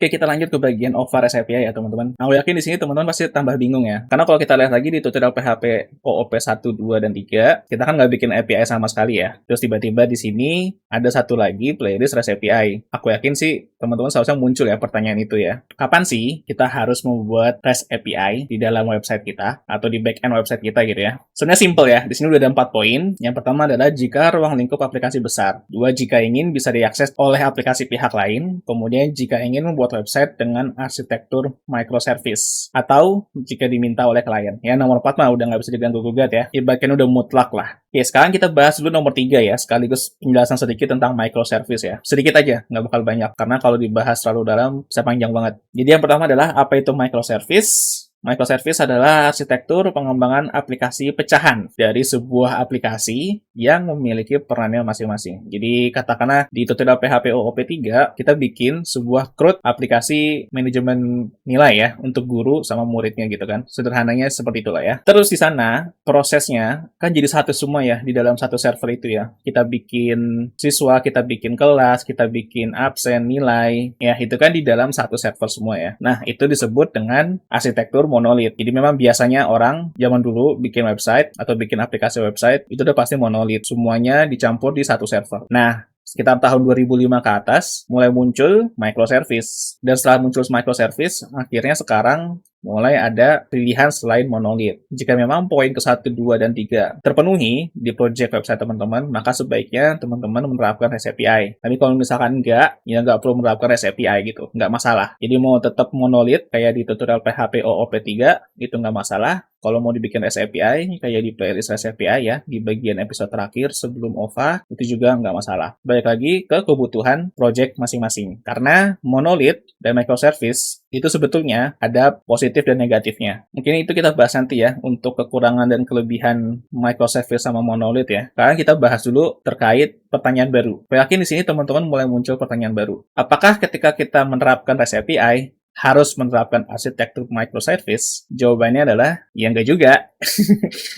Oke, kita lanjut ke bagian OVA REST API ya, teman-teman. Aku yakin di sini teman-teman pasti tambah bingung ya. Karena kalau kita lihat lagi di tutorial PHP OOP 1, 2, dan 3, kita kan nggak bikin API sama sekali ya. Terus tiba-tiba di sini ada satu lagi playlist REST API. Aku yakin sih teman-teman seharusnya muncul ya pertanyaan itu ya. Kapan sih kita harus membuat REST API di dalam website kita atau di backend website kita gitu ya? Sebenarnya simple ya. Di sini udah ada 4 poin. Yang pertama adalah jika ruang lingkup aplikasi besar. 2, jika ingin bisa diakses oleh aplikasi pihak lain. Kemudian jika ingin membuat website dengan arsitektur microservice atau jika diminta oleh klien. Ya, nomor 4 mah udah nggak bisa diganggu-gugat ya. Ibaratnya udah mutlak lah. Oke, sekarang kita bahas dulu nomor 3 ya, sekaligus penjelasan sedikit tentang microservice ya. Sedikit aja, nggak bakal banyak, karena kalau dibahas terlalu dalam, bisa panjang banget. Jadi yang pertama adalah, apa itu microservice? Microservice adalah arsitektur pengembangan aplikasi pecahan dari sebuah aplikasi yang memiliki perannya masing-masing. Jadi katakanlah di tutorial PHP OOP 3, kita bikin sebuah CRUD aplikasi manajemen nilai ya untuk guru sama muridnya gitu kan. Sederhananya seperti itulah ya. Terus di sana prosesnya kan jadi satu semua ya di dalam satu server itu ya. Kita bikin siswa, kita bikin kelas, kita bikin absen, nilai, ya itu kan di dalam satu server semua ya. Nah, itu disebut dengan arsitektur monolit. Jadi memang biasanya orang zaman dulu bikin website atau bikin aplikasi website itu udah pasti monolit. Semuanya dicampur di satu server. Nah, sekitar tahun 2005 ke atas mulai muncul microservice. Dan setelah muncul microservice, akhirnya sekarang mulai ada pilihan selain monolit. Jika memang poin ke 1, 2, dan 3 terpenuhi di project website teman-teman, maka sebaiknya teman-teman menerapkan REST API. Tapi kalau misalkan enggak, ya nggak perlu menerapkan REST API gitu. Nggak masalah. Jadi mau tetap monolit kayak di tutorial PHP OOP 3, itu nggak masalah. Kalau mau dibikin REST API, kayak di playlist REST API ya, di bagian episode terakhir sebelum OVA, itu juga nggak masalah. Balik lagi ke kebutuhan project masing-masing. Karena monolit dan microservice itu sebetulnya ada positif dan negatifnya. Mungkin itu kita bahas nanti ya, untuk kekurangan dan kelebihan microservice sama monolit ya. Sekarang kita bahas dulu terkait pertanyaan baru. Saya yakin di sini teman-teman mulai muncul pertanyaan baru. Apakah ketika kita menerapkan REST API, harus menerapkan arsitektur microservice? Jawabannya adalah, ya enggak juga.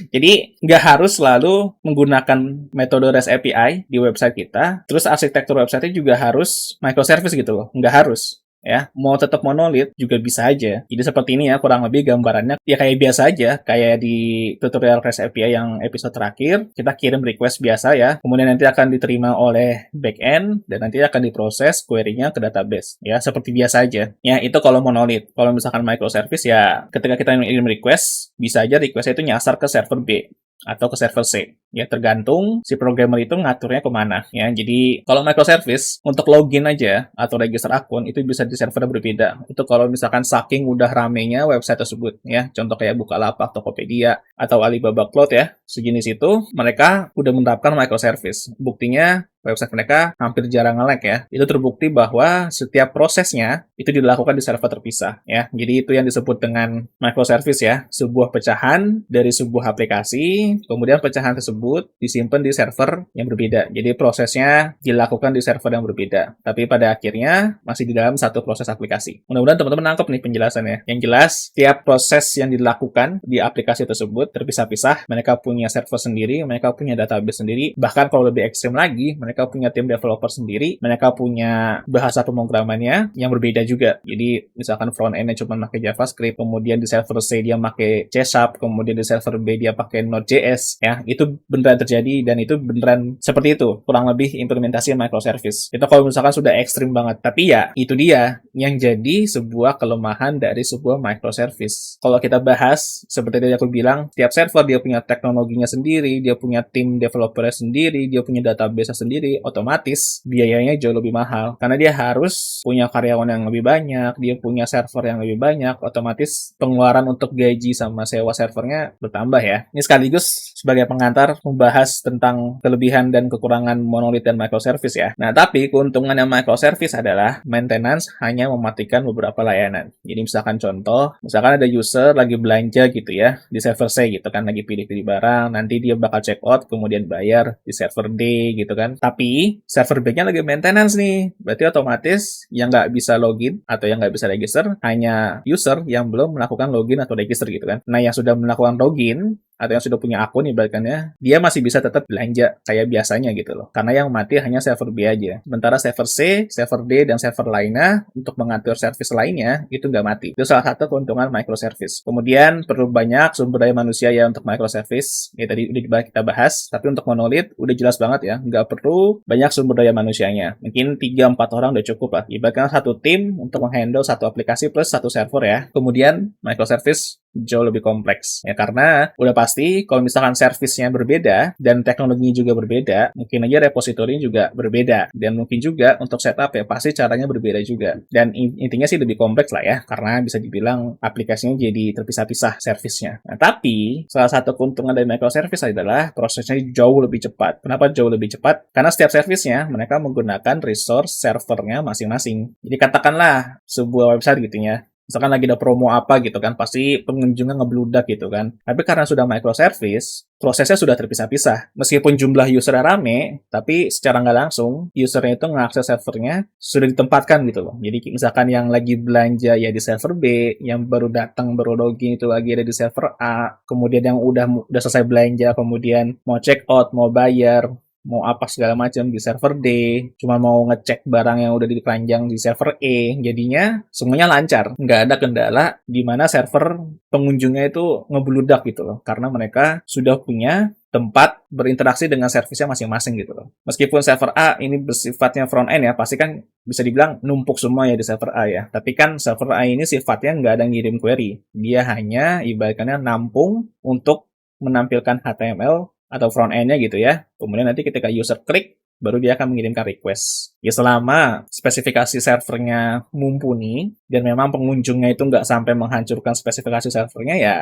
Jadi, nggak harus selalu menggunakan metode REST API di website kita, terus arsitektur website-nya juga harus microservice gitu loh. Nggak harus. Ya, mau tetap monolit juga bisa aja. Jadi seperti ini ya, kurang lebih gambarannya. Ya kayak biasa aja, kayak di tutorial REST API yang episode terakhir, kita kirim request biasa ya, kemudian nanti akan diterima oleh backend, dan nanti akan diproses query-nya ke database. Ya, seperti biasa aja. Ya, itu kalau monolit. Kalau misalkan microservice ya, ketika kita ngirim request, bisa aja request itu nyasar ke server B atau ke server C. Ya, tergantung si programmer itu ngaturnya kemana. Ya, jadi kalau microservice, untuk login aja atau register akun, itu bisa di server berbeda. Itu kalau misalkan saking udah ramenya website tersebut. Ya, contoh kayak Bukalapak, Tokopedia, atau Alibaba Cloud ya, sejenis itu, mereka udah menerapkan microservice. Buktinya, website mereka hampir jarang nge-lag ya. Itu terbukti bahwa setiap prosesnya itu dilakukan di server terpisah ya. Jadi itu yang disebut dengan microservice ya, sebuah pecahan dari sebuah aplikasi, kemudian pecahan tersebut disimpan di server yang berbeda. Jadi prosesnya dilakukan di server yang berbeda, tapi pada akhirnya masih di dalam satu proses aplikasi. Mudah-mudahan teman-teman nangkep nih penjelasannya. Yang jelas, setiap proses yang dilakukan di aplikasi tersebut terpisah-pisah. Mereka punya server sendiri, mereka punya database sendiri. Bahkan kalau lebih ekstrem lagi, mereka punya tim developer sendiri, mereka punya bahasa pemrogramannya yang berbeda juga. Jadi misalkan front end-nya cuma pakai JavaScript, kemudian di server C dia pakai C#, kemudian di server B dia pakai Node.js, ya itu beneran terjadi dan itu beneran seperti itu, kurang lebih implementasi microservice. Itu kalau misalkan sudah ekstrim banget. Tapi ya itu dia yang jadi sebuah kelemahan dari sebuah microservice. Kalau kita bahas, seperti tadi aku bilang, tiap server dia punya teknologinya sendiri, dia punya tim developernya sendiri, dia punya database sendiri, otomatis biayanya jauh lebih mahal. Karena dia harus punya karyawan yang lebih banyak, dia punya server yang lebih banyak, otomatis pengeluaran untuk gaji sama sewa servernya bertambah ya. Ini sekaligus sebagai pengantar membahas tentang kelebihan dan kekurangan monolit dan microservice ya. Nah, tapi keuntungannya microservice adalah maintenance hanya mematikan beberapa layanan. Jadi misalkan contoh, misalkan ada user lagi belanja gitu ya, di server C gitu kan, lagi pilih-pilih barang, nanti dia bakal check out, kemudian bayar di server D gitu kan. Tapi server B-nya lagi maintenance nih, berarti otomatis yang nggak bisa login atau yang nggak bisa register hanya user yang belum melakukan login atau register gitu kan. Nah, yang sudah melakukan login atau yang sudah punya akun ibaratnya, dia masih bisa tetap belanja kayak biasanya gitu loh. Karena yang mati hanya server B aja. Sementara server C, server D, dan server lainnya untuk mengatur service lainnya itu nggak mati. Itu salah satu keuntungan microservice. Kemudian perlu banyak sumber daya manusia ya untuk microservice. Ya tadi udah kita bahas, tapi untuk monolith udah jelas banget ya, nggak perlu banyak sumber daya manusianya. Mungkin 3-4 orang udah cukup lah. Ibaratnya satu tim untuk menghandle satu aplikasi plus satu server ya. Kemudian microservice jauh lebih kompleks ya, karena udah pasti kalau misalkan service-nya berbeda dan teknologinya juga berbeda, mungkin aja repositorinya juga berbeda, dan mungkin juga untuk setup ya pasti caranya berbeda juga, dan intinya sih lebih kompleks lah ya, karena bisa dibilang aplikasinya jadi terpisah-pisah service-nya. Nah, tapi salah satu keuntungan dari microservice adalah prosesnya jauh lebih cepat. Kenapa jauh lebih cepat? Karena setiap service-nya mereka menggunakan resource servernya masing-masing. Jadi katakanlah sebuah website gitu ya, misalkan lagi ada promo apa gitu kan, pasti pengunjungnya ngebludak gitu kan. Tapi karena sudah microservice, prosesnya sudah terpisah-pisah. Meskipun jumlah usernya rame, tapi secara nggak langsung, usernya itu ngakses servernya sudah ditempatkan gitu loh. Jadi misalkan yang lagi belanja ya di server B, yang baru datang, baru login itu lagi ada di server A, kemudian yang udah selesai belanja, kemudian mau check out, mau bayar, mau apa segala macam di server D, cuma mau ngecek barang yang udah dikeranjang di server E, jadinya semuanya lancar, nggak ada kendala di mana server pengunjungnya itu ngebludak gitu loh, karena mereka sudah punya tempat berinteraksi dengan servisnya masing-masing gitu loh. Meskipun server A ini bersifatnya front end ya, pasti kan bisa dibilang numpuk semua ya di server A ya. Tapi kan server A ini sifatnya nggak ada ngirim query. Dia hanya ibaratnya nampung untuk menampilkan HTML atau front end-nya gitu ya. Kemudian nanti ketika user klik, baru dia akan mengirimkan request. Ya selama spesifikasi servernya mumpuni, dan memang pengunjungnya itu nggak sampai menghancurkan spesifikasi servernya, ya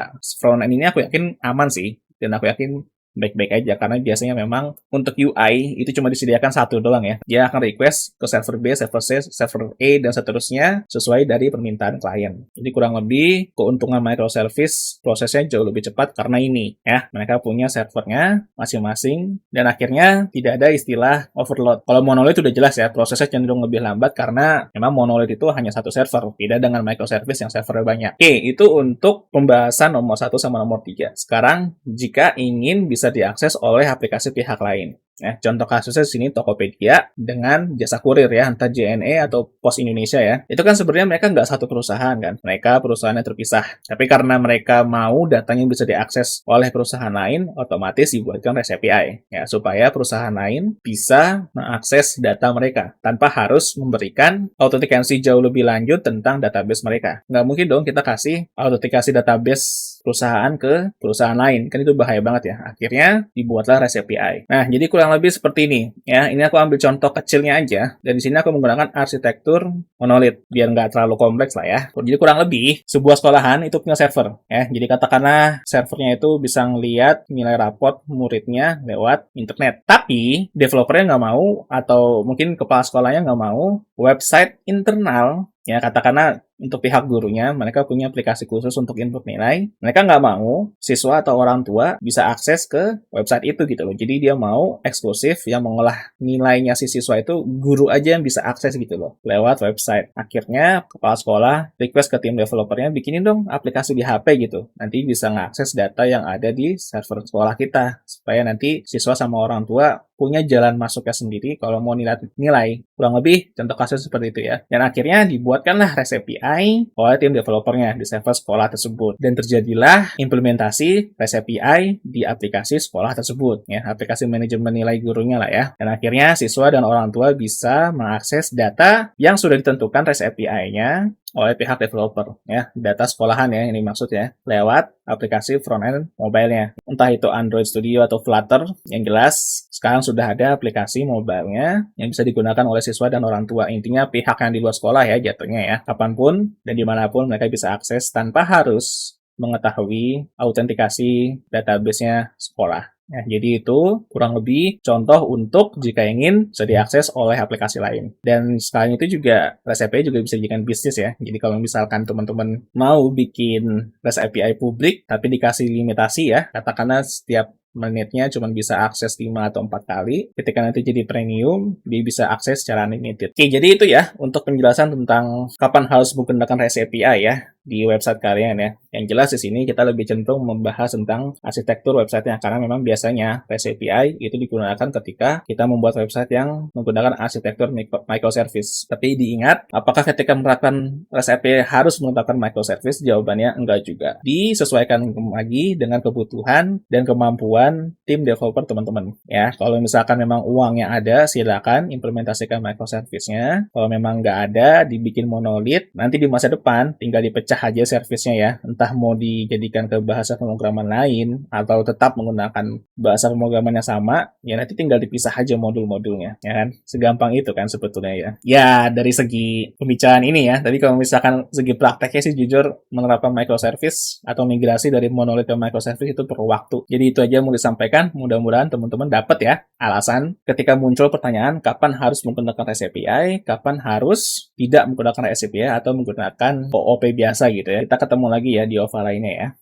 front end ini aku yakin aman sih. Dan aku yakin baik-baik aja, karena biasanya memang untuk UI itu cuma disediakan satu doang ya. Dia akan request ke server B, server C, server A, dan seterusnya sesuai dari permintaan klien. Jadi kurang lebih keuntungan microservice prosesnya jauh lebih cepat karena ini ya. Mereka punya servernya masing-masing dan akhirnya tidak ada istilah overload. Kalau monolith udah jelas ya, prosesnya cenderung lebih lambat karena memang monolith itu hanya satu server, beda dengan microservice yang servernya banyak. Oke, itu untuk pembahasan nomor 1 sama nomor 3. Sekarang jika ingin bisa diakses oleh aplikasi pihak lain. Ya, contoh kasusnya di sini Tokopedia dengan jasa kurir ya, entah JNE atau Pos Indonesia ya. Itu kan sebenarnya mereka nggak satu perusahaan kan, mereka perusahaannya terpisah. Tapi karena mereka mau datanya bisa diakses oleh perusahaan lain, otomatis dibuatkan REST API ya, supaya perusahaan lain bisa mengakses data mereka tanpa harus memberikan autentikasi jauh lebih lanjut tentang database mereka. Nggak mungkin dong kita kasih autentikasi database perusahaan ke perusahaan lain, kan itu bahaya banget ya. Akhirnya dibuatlah REST API. Nah, jadi kurang lebih seperti ini ya. Ini aku ambil contoh kecilnya aja, dan di sini aku menggunakan arsitektur monolith biar nggak terlalu kompleks lah ya. Jadi kurang lebih sebuah sekolahan itu punya server ya. Jadi katakanlah servernya itu bisa ngeliat nilai raport muridnya lewat internet. Tapi developernya nggak mau, atau mungkin kepala sekolahnya nggak mau website internal ya, katakanlah untuk pihak gurunya, mereka punya aplikasi khusus untuk input nilai. Mereka nggak mau siswa atau orang tua bisa akses ke website itu gitu loh. Jadi dia mau eksklusif yang mengolah nilainya si siswa itu guru aja yang bisa akses gitu loh lewat website. Akhirnya kepala sekolah request ke tim developernya, bikinin dong aplikasi di HP gitu. Nanti bisa ngakses data yang ada di server sekolah kita, supaya nanti siswa sama orang tua punya jalan masuknya sendiri kalau mau nilai. Kurang lebih contoh kasus seperti itu ya. Dan akhirnya dibuatkanlah REST API oleh tim developernya di server sekolah tersebut. Dan terjadilah implementasi REST API di aplikasi sekolah tersebut ya, aplikasi manajemen nilai gurunya lah ya. Dan akhirnya siswa dan orang tua bisa mengakses data yang sudah ditentukan REST API-nya oleh pihak developer ya, data sekolahan ya ini maksudnya, lewat aplikasi front-end mobile-nya. Entah itu Android Studio atau Flutter, yang jelas sekarang sudah ada aplikasi mobile-nya yang bisa digunakan oleh siswa dan orang tua. Intinya pihak yang di luar sekolah ya jatuhnya ya, kapanpun dan dimanapun mereka bisa akses tanpa harus mengetahui autentikasi database-nya sekolah. Nah, jadi itu kurang lebih contoh untuk jika ingin bisa diakses oleh aplikasi lain. Dan selain itu juga REST API juga bisa dijadikan bisnis ya. Jadi kalau misalkan teman-teman mau bikin REST API publik tapi dikasih limitasi ya, katakanlah setiap menitnya cuma bisa akses 5 atau 4 kali. Ketika nanti jadi premium, dia bisa akses secara unlimited. Oke, jadi itu ya untuk penjelasan tentang kapan harus menggunakan REST API ya. di website kalian ya. Yang jelas di sini kita lebih cenderung membahas tentang arsitektur websitenya karena memang biasanya REST API itu digunakan ketika kita membuat website yang menggunakan arsitektur microservice. Tapi diingat, apakah ketika menerapkan REST API harus menerapkan microservice? Jawabannya enggak juga. Disesuaikan lagi dengan kebutuhan dan kemampuan tim developer teman-teman. Ya, kalau misalkan memang uangnya ada, silakan implementasikan microservice-nya. Kalau memang nggak ada, dibikin monolith. Nanti di masa depan tinggal dipecah aja service-nya ya. Entah mau dijadikan ke bahasa pemrograman lain atau tetap menggunakan bahasa pemrograman yang sama, ya nanti tinggal dipisah aja modul-modulnya, ya kan? Segampang itu kan sebetulnya ya. Ya, dari segi pembicaraan ini ya. Tapi kalau misalkan segi prakteknya sih jujur menerapkan microservice atau migrasi dari monolith ke microservice itu perlu waktu. Jadi itu aja mau disampaikan. Mudah-mudahan teman-teman dapat ya alasan ketika muncul pertanyaan kapan harus menggunakan REST API, kapan harus tidak menggunakan REST API atau menggunakan OOP biasa gitu ya. Kita ketemu lagi ya di OVA lainnya ya.